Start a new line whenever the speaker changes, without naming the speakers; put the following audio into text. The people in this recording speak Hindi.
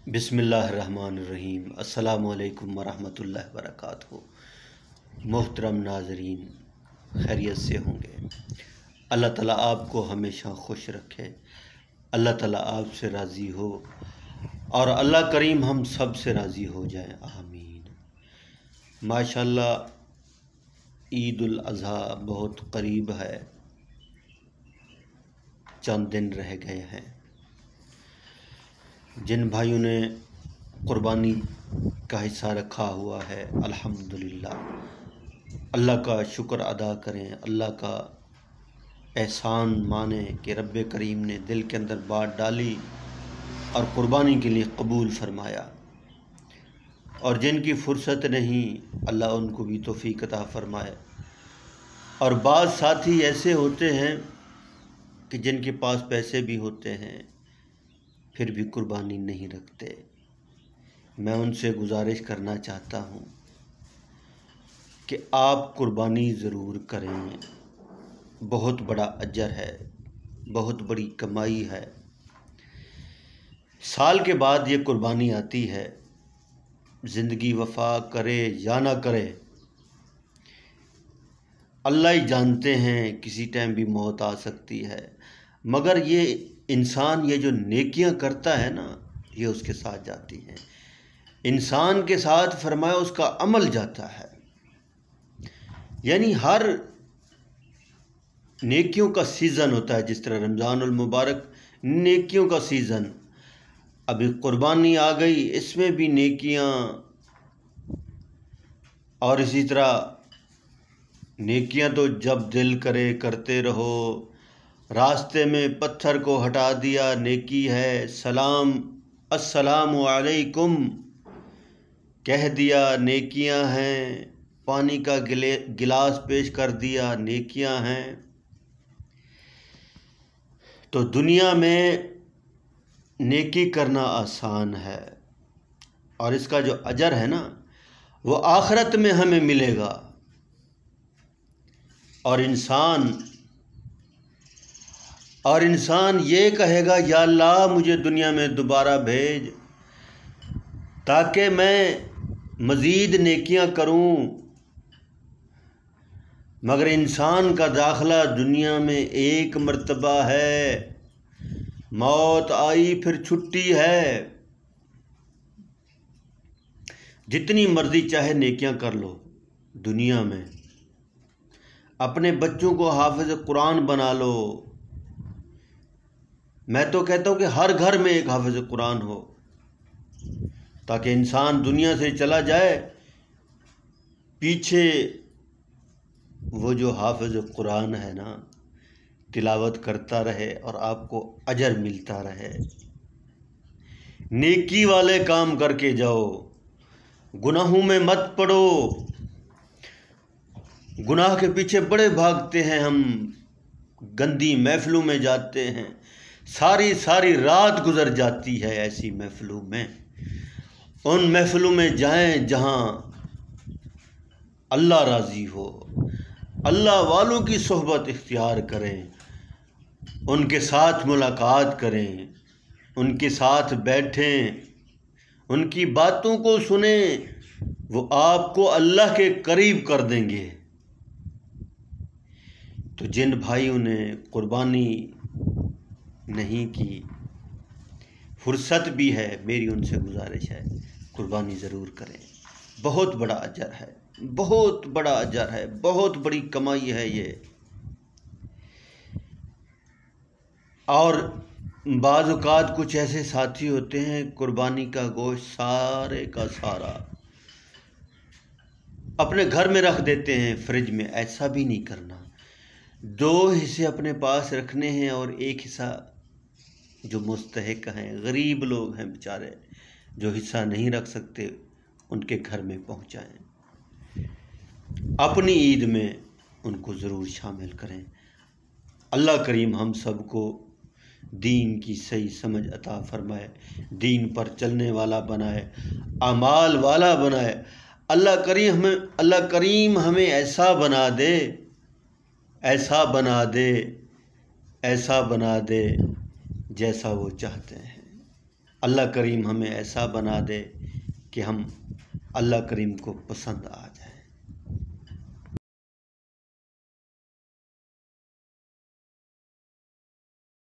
बिस्मिल्लाहिर्रहमानिर्रहीम। अस्सलामुअलैकुम वरहमतुल्लाहि वबरकातुहू। मोहतरम नाज़रीन, खैरियत से होंगे। अल्लाह ताला आपको हमेशा खुश रखे, अल्लाह ताला आपसे राज़ी हो और अल्लाह करीम हम सब से राज़ी हो जाए, आमीन। माशाअल्लाह ईद उल अज़हा बहुत करीब है, चंद दिन रह गए हैं। जिन भाइयों ने कुर्बानी का हिस्सा रखा हुआ है, अल्हम्दुलिल्लाह अल्लाह का शुक्र अदा करें, अल्लाह का एहसान माने कि रब्बे करीम ने दिल के अंदर बात डाली और कुर्बानी के लिए कबूल फरमाया। और जिनकी फुर्सत नहीं, अल्लाह उनको भी तौफीक अता फरमाए। और बाज़ साथी ऐसे होते हैं कि जिनके पास पैसे भी होते हैं फिर भी कुर्बानी नहीं रखते। मैं उनसे गुजारिश करना चाहता हूँ कि आप कुर्बानी ज़रूर करें। बहुत बड़ा अजर है, बहुत बड़ी कमाई है। साल के बाद ये कुर्बानी आती है। ज़िंदगी वफ़ा करे या ना करे, अल्लाह ही जानते हैं, किसी टाइम भी मौत आ सकती है। मगर ये इंसान ये जो नेकियां करता है ना, ये उसके साथ जाती हैं। इंसान के साथ फरमाया उसका अमल जाता है। यानी हर नेकियों का सीज़न होता है। जिस तरह रमज़ानुल मुबारक नेकियों का सीज़न, अभी कुर्बानी आ गई, इसमें भी नेकियां। और इसी तरह नेकियां तो जब दिल करे करते रहो। रास्ते में पत्थर को हटा दिया, नेकी है। सलाम अस्सलामु अलैकुम कह दिया, नेकियां हैं। पानी का गिलास पेश कर दिया, नेकियां हैं। तो दुनिया में नेकी करना आसान है और इसका जो अजर है ना, वो आखिरत में हमें मिलेगा। और इंसान ये कहेगा, या अल्लाह मुझे दुनिया में दोबारा भेज ताकि मैं मज़ीद नेकियां करूं। मगर इंसान का दाखिला दुनिया में एक मर्तबा है, मौत आई फिर छुट्टी है। जितनी मर्जी चाहे नेकियां कर लो दुनिया में, अपने बच्चों को हाफिज़ कुरान बना लो। मैं तो कहता हूँ कि हर घर में एक हाफिज़ कुरान हो, ताकि इंसान दुनिया से चला जाए, पीछे वो जो हाफिज़ कुरान है ना, तिलावत करता रहे और आपको अजर मिलता रहे। नेकी वाले काम करके जाओ, गुनाहों में मत पड़ो। गुनाह के पीछे बड़े भागते हैं हम, गंदी महफिलों में जाते हैं, सारी सारी रात गुजर जाती है ऐसी महफिलों में। उन महफिलों में जाएं जहां अल्लाह राज़ी हो, अल्लाह वालों की सोहबत इख्तियार करें, उनके साथ मुलाकात करें, उनके साथ बैठें, उनकी बातों को सुने। वो आपको अल्लाह के करीब कर देंगे। तो जिन भाइयों ने कुर्बानी नहीं की, फुर्सत भी है, मेरी उनसे गुजारिश है, कुर्बानी ज़रूर करें। बहुत बड़ा अजर है, बहुत बड़ा अजर है, बहुत बड़ी कमाई है ये। और बाज़ औक़ात कुछ ऐसे साथी होते हैं, कुर्बानी का गोश्त सारे का सारा अपने घर में रख देते हैं फ्रिज में। ऐसा भी नहीं करना। 2 हिस्से अपने पास रखने हैं और एक हिस्सा जो मुस्तहिक हैं, गरीब लोग हैं बेचारे, जो हिस्सा नहीं रख सकते, उनके घर में पहुंचाएं। अपनी ईद में उनको ज़रूर शामिल करें। अल्लाह करीम हम सबको दीन की सही समझ अता फरमाए, दीन पर चलने वाला बनाए, अमाल वाला बनाए। अल्लाह करीम हमें ऐसा बना दे, ऐसा बना दे, ऐसा बना दे जैसा वो चाहते हैं। अल्लाह करीम हमें ऐसा बना दे कि हम अल्लाह करीम को पसंद आ जाए।